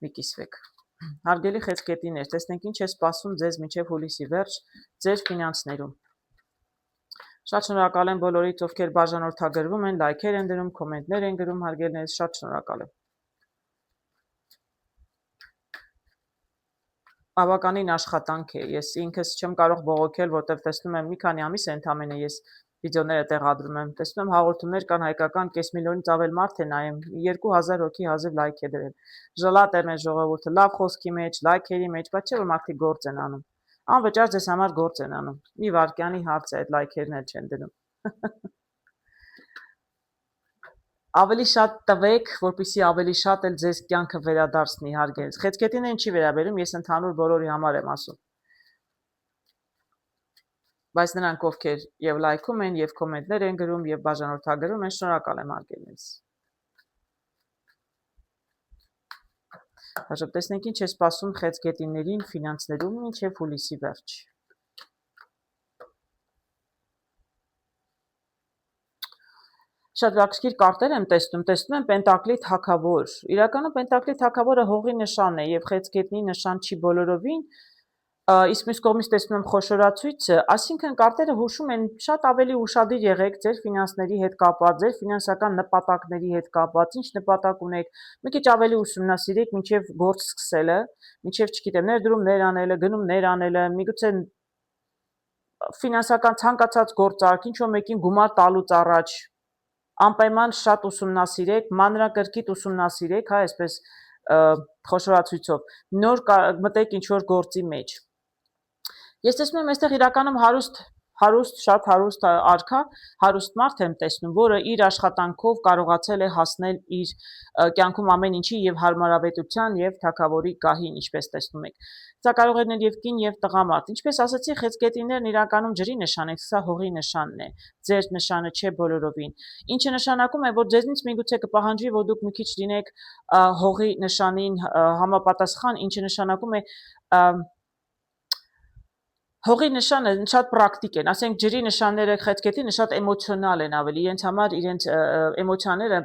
մի կիսվեք։ Հարգելի խեցգետիներ, տեսնենք ինչ է սպասում ձեզ մինչև հուլիսի վերջ ձեր ֆինանսներում։ Շատ շնորհակալ եմ բոլորիդ, ովքեր բաժանորդագրվում են, լայքեր են դնում, կոմենտներ են գրում, հարգելիներս, շատ շնորհակալ եմ։ Բավականին աշխատանք է, ես ինքս չեմ կարող բողոքել, որտեղ տեսնում եմ մի քանի ամիս է ընդամենը ես վիդեոները տեղադրում եմ, տեսնում եմ հաղորդումներ կան հայկական, կես միլիոնից ավել մարդ է նայում, 2000 հոգի հազիվ լայք է դրել, ժլատ է մեր ժողովուրդը, լավ խոսքի մեջ, լայքերի մեջ, բայց չէ որ մարդիկ գործ են անում, անվճար ձեզ համար գործ են անում, մի վարկյանի հարց է, այդ լայքերն էլ չեն դնում, ավելի շատ տվեք, որպեսզի ավելի շատ էլ ձեզ կյանքը վերադարձնի հարգելիքս, խեցգետին չի վերաբերում, ես ընդհանուր բոլորի համար եմ ասում, բայց նրանք ովքեր եւ լայքում են, եւ կոմենտներ են գրում, եւ բաժանորդագրում են, շնորհակալ եմ արգելից։ Հաշով տեսնենք ինչ է սպասում խեցգետիներին ֆինանսներում մինչև հուլիսի վերջ։ Շատ լավքիր կարտեր եմ տեսնում եմ պենտակլի թագավոր։ Իրականում պենտակլի թագավորը հողի նշան է եւ խեցգետնի նշան չի բոլորովին, իսկ մյուս կողմից տեսնում եմ խոշորացույցը, այսինքն կարտերը հուշում են շատ ավելի ուշադիր եղեք ձեր ֆինանսների հետ կապված, ձեր ֆինանսական նպատակների հետ կապված, ինչ նպատակ ունեք, մի քիչ ավելի ուսումնասիրեք մինչև գործ սկսելը, մինչև, չգիտեմ, ներդրումներ անելը, գնումներ անելը, միգուցե ֆինանսական ցանկացած գործարք, ինչ որ մեկին գումար տալուց առաջ անպայման շատ ուսումնասիրեք, մանրակրկիտ ուսումնասիրեք, հա, այսպես խոշորացույցով, նոր մտեք ինչ-որ գործի մեջ։ Ես տեսնում եմ այստեղ իրականում շատ հարուստ արքա, հարուստ մարդ եմ տեսնում, որը իր աշխատանքով կարողացել է հասնել իր կյանքում ամեն ինչի եւ հարմարավետության եւ թագավորի գահին, ինչպես տեսնում եք։ Սա կարող է լինել եւ կին եւ տղամարդ։ Ինչպես ասացի, խեցգետիներն իրականում ջրի նշան է, սա հողի նշանն է, ձեր նշանը չէ բոլորովին։ Ինչը նշանակում է, որ ձեզնից միգուցե կպահանջվի, որ դուք մի քիչ լինեք հողի նշանին համապատասխան, ինչը նշանակում է հողի նշանը շատ պրակտիկ են, ասենք ջրի նշանները խեցգետինը շատ էմոցիոնալ են ավելի, իրենց համար իրենց էմոցիաները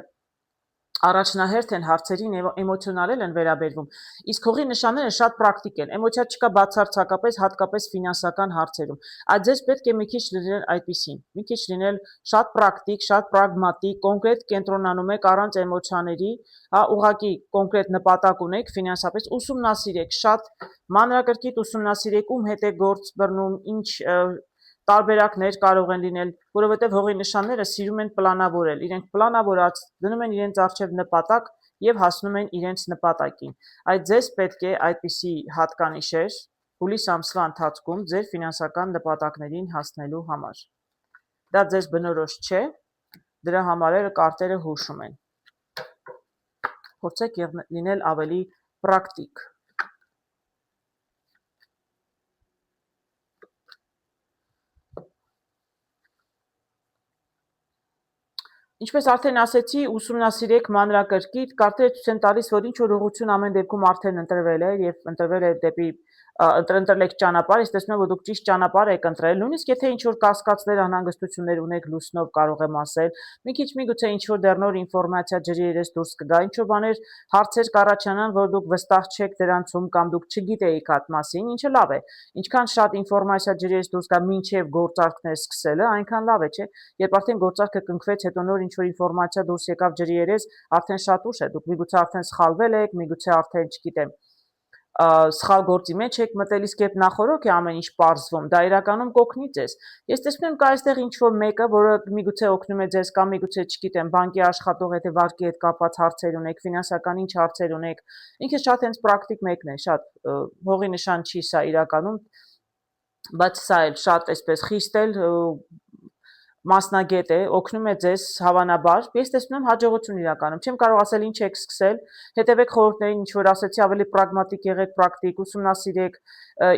առաջնահերթ են հարցերին էմոցիոնալ են վերաբերվում, իսկ հողի նշանները շատ պրակտիկ են, էմոցիա չկա բացարձակապես հատկապես ֆինանսական հարցերում, այդ ձեզ պետք է մի քիչ լինել այդպիսին, մի քիչ լինել շատ պրակտիկ, շատ պրագմատիկ, կոնկրետ կենտրոնանում եք առանց էմոցիաների, հա, ուղղակի կոնկրետ նպատակ ունեք ֆինանսապես, ուսումնասիրեք, շատ մանրակրկիտ ուսումնասիրեք, ում հետ է գործ բռնում, ինչ տարբերակներ կարող են լինել, որովհետև հողի նշանները սիրում են պլանավորել, իրենք պլանավորած դնում են իրենց առջև նպատակ եւ հասնում են իրենց նպատակին։ Այդ ձեզ պետք է այդպիսի հատկանիշեր հուլիս ամսվա ընթացքում ձեր ֆինանսական նպատակներին հասնելու համար։ Դա ձեզ բնորոշ չէ, դրա համար կարտերը հուշում են։ Փորձեք լինել ավելի պրակտիկ։ Ինչպես արդեն ասեցի, ուսումնասիրեք մանրակրկիտ, կարտերը ցույց են տալիս, որ ինչ որ ուղղություն ամեն դեպքում արդեն ընտրվել է եւ ընտրվել է դեպի ընտրել եք ճանապարհ, ես տեսնում եմ, որ դուք ճիշտ ճանապարհ եք ընտրել, նույնիսկ եթե ինչ որ կասկածներ, անհանգստություններ ունեք, լուսնով կարող եմ ասել, մի քիչ միգուցե ինչ որ դեռ նոր ինֆորմացիա ջրի երես դուրս կգա, ինչ որ բաներ, հարցեր կառաջանան, որ դուք վստահ չեք դրանցում կամ դուք չգիտեիք այդ մասին, ինչը լավ է։ Ինչքան շատ ինֆորմացիա ջրի երես դուրս գա մինչև գործարքներ սկսելը, այնքան լավ է, չէ՞։ Երբ արդեն գործարքը կնքվեց, հետո նոր ինչ որ ինֆորմացիա դուրս եկավ ջրի երես, արդեն շատ ուշ է, դուք միգուցե արդեն սխալվել եք, միգուցե արդեն, չգիտեմ, սխալ գործի մեջ եք մտել, իսկ երբ նախօրոք է ամեն ինչ պարզվում, դա իրականում կօգնի ձեզ։ Ես տեսնում եմ կա այստեղ ինչ որ մեկը, որը միգուցե օգնում է ձեզ կամ միգուցե, չգիտեմ, բանկի աշխատող, եթե վարկի հետ կապված հարցեր ունեք, ֆինանսական ինչ հարցեր ունեք, ինքը շատ հենց պրակտիկ մեկն է, շատ հողի նշան չի սա իրականում, բայց սա էլ շատ այսպես խիստ էլ մասնագետ է, օգնում է ձեզ հավանաբար, ես տեսնում եմ հաջողություն իրականում, չեմ կարող ասել ինչ եք սկսել, հետևեք խորհուրդներին, ինչ որ ասեցի, ավելի պրագմատիկ եղեք, պրակտիկ, ուսումնասիրեք,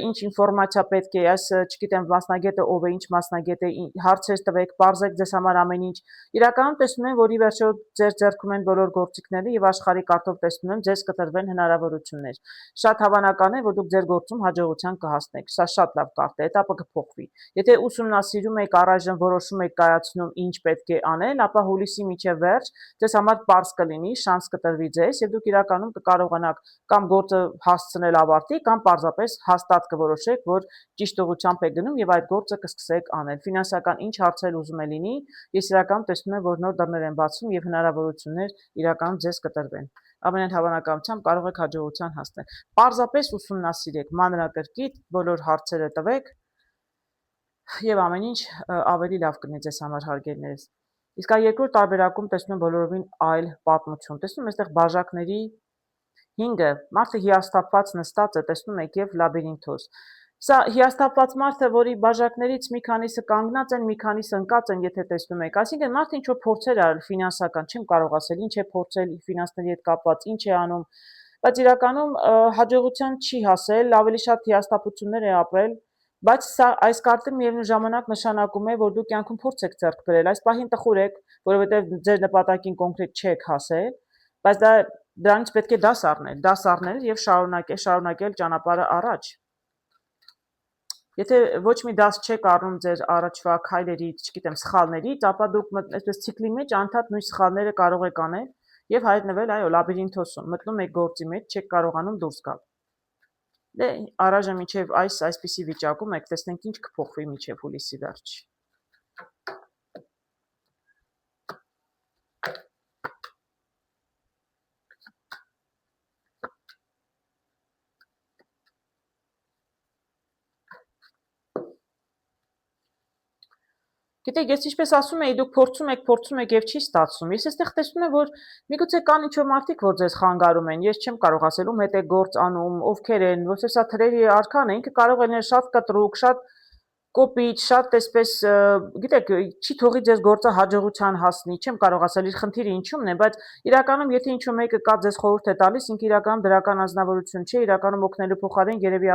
ինչ ինֆորմացիա պետք է, այս, չգիտեմ, մասնագետը ով է, ինչ մասնագետ է, հարցեր տվեք, պարզեք ձեզ համար ամեն ինչ, իրականում տեսնում եմ, որ ի վերջո ձեր ձեռքում են բոլոր գործիքները եւ աշխարհի կարգով տեսնում եմ, ձեզ կտրվեն հնարավորություններ, շատ հավանական է, որ դուք ձեր գործում հաջողության կհասնեք, սա շատ լավ կարտ է, этаպը կփոխվի, եթե ուսումնասիրում եք, առայժմ որոշում եք կայացնում ինչ պետք է անել, ապա հուլիսի միջև վերջ ձեզ համար պարզ կլինի, շանս կտրվի ձեզ եւ դուք իրականում կկարողանաք կամ գործը հասցնել ավարտի կամ պարզապես հաստատ կորոշեք, որ ճիշտ ուղղությամբ եք գնում եւ այդ գործը կսկսեք անել։ Ֆինանսական ինչ հարցեր ուզում է լինի, ես իրականում տեսնում եմ, որ նոր դռներ են բացվում եւ հնարավորություններ իրականում ձեզ կտրվեն։ Ամենայն հավանականությամբ կարող եք հաջողության հասնել։ Պարզապես ուսումնասիրեք, մանրակրկիտ բոլոր հարցերը տվեք եւ ամեն ինչ ավելի լավ կլինի ձեզ համար հարգելիներս։ Իսկ այ երկրորդ տարբերակում տեսնում եմ բոլորովին այլ պատմություն։ Տեսնում եմ այստեղ բաժակների 5-ը մարդը հիասթափված նստած է, տեսնում եք եւ լաբիրինթոս։ Սա հիասթափված մարդը, որի բաժակներից մի քանիսը կանգնած են, մի քանիսը ընկած են, եթե տեսնում եք։ Այսինքն մարդը ինչ որ փորձեր արել ֆինանսական, չեմ կարող ասել ինչ է փորձել ֆինանսների հետ կապված, ինչ է անում, բայց իրականում հաջողության չի հասել, ավելի շատ հիասթափություններ է ապրել, բայց սա այս կարտը միևնույն ժամանակ նշանակում է, որ դուք կյանքում փորձ եք ձեռք բերել, այս պահին տխուր եք, որովհետև ձեր նպատակին կոնկրետ չեք հասել, բայց դրանից պետք է դաս առնել եւ շարունակել ճանապարհը առաջ։ Եթե ոչ մի դաս չեք առնում ձեր առաջվա քայլերից, չգիտեմ, սխալներից, ապա դուք այսպես ցիկլի մեջ անդադ նույն սխալները կարող եք անել եւ հայտնվել, այո, լաբիրինթոսում, մտնում եք գործի մեջ, չեք կարողանում դուրս գալ։ Դե առայժմ մինչև այսպիսի վիճակում եք, տեսնենք ինչ կփոխվի մինչև հուլիսի վերջ։ Գիտեք, ես ինչպես ասում էի, դուք փորձում եք եւ չի ստացվում։ Ես այստեղ տեսնում եմ, որ միգուցե կան ինչ-որ մարդիկ, որ ձեզ խանգարում են։ Ես չեմ կարող ասել ում հետ է գործ անում, ովքեր են, որովհետեւ սա թրերի արքան է, ինքը կարող է լինել շատ կտրուկ, շատ կոպիտ, շատ այսպես, գիտեք, չի թողի ձեզ գործը հաջողության հասնի, չեմ կարող ասել իր խնդիրը ինչումն է, բայց իրականում եթե ինչ-որ մեկը կա ձեզ խորհուրդ է տալիս, ինքը իրականում դրական անձնավորություն չէ, իրականում օգնելու փոխարեն երևի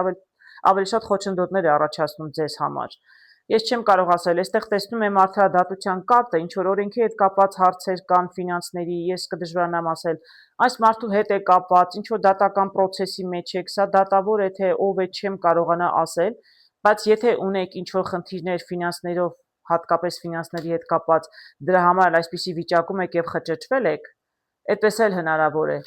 ավելի շատ խոչընդոտներ է առաջացնում ձեզ համար։ Ես չեմ կարող ասել, այստեղ տեսնում եմ արդարադատության կարտը, ինչ որ օրենքի հետ կապված հարցեր կան ֆինանսների, ես կդժվարանամ ասել, այս մարդու հետ է կապված, ինչ որ դատական process-ի մեջ եք, սա դատավոր է թե ով է, չեմ կարողանա ասել, բայց եթե ունեք ինչ որ խնդիրներ ֆինանսներով, հատկապես ֆինանսների հետ կապված, դրա համար այսպիսի վիճակում եք եւ խճճվել եք, այդպես էլ հնարավոր է։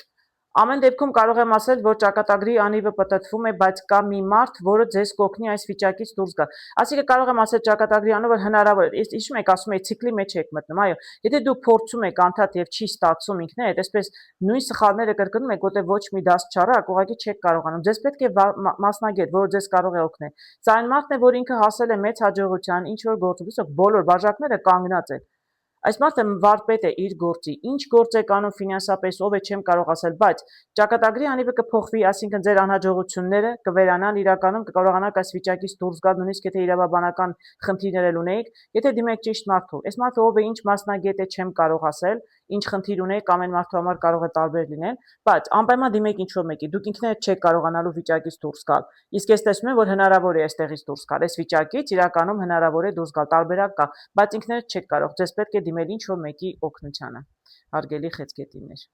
Ամեն դեպքում կարող եմ ասել, որ ճակատագրի անիվը պտտվում է, բայց կա մի մարդ, որը ձեզ կօգնի այս վիճակից դուրս գալ։ Այսինքն կարող եմ ասել ճակատագրի անիվը հնարավոր է։ Հիշում եք, ասում էի ցիկլի մեջ եք մտնում, այո։ Եթե դուք փորձում եք անդադ եւ չի ստացվում ինքներդ, այսպես նույն սխալները կրկնում եք, որտեղ ոչ մի դաս չարակ, ուղղակի չեք կարողանում։ Ձեզ պետք է մասնագետ, որը ձեզ կարող է օգնել։ Սա այն մարդն է, որ ինքը հասել է մեծ հաջողության, ինչ որ գործում, իսկ բոլոր բաժակները կանգնած են։ Այս մարդը վարպետ է իր գործի, ինչ գործ եք անում ֆինանսապես, ով է չեմ կարող ասել, բայց ճակատագրի անիվը կփոխվի, այսինքն ձեր անհաջողությունները կվերանան, իրականում կկարողանաք այս վիճակից դուրս գալ, նույնիսկ եթե իրավաբանական խնդիրներ ունեիք, եթե դիմեք ճիշտ մարդու։ Այս մարդը ով է, ինչ մասնագետ է, չեմ կարող ասել, ինչ խնդիր ունեք, ամեն մարդու համար կարող է տարբեր լինել, բայց անպայման դիմեք ինչ-որ մեկի, դուք ինքներդ չեք կարողանալու վիճակից դուրս գալ։ Իսկ ես տեսնում եմ, որ հնարավոր է այստեղից դուրս գալ, այս վիճակից իրականում հնարավոր է դուրս գալ, տարբերակ կա, բայց ինքներդ չեք կարող, ձեզ պետք է դիմել ինչ-որ մեկի օգնությանը։ Հարգելի խեցգետիններ։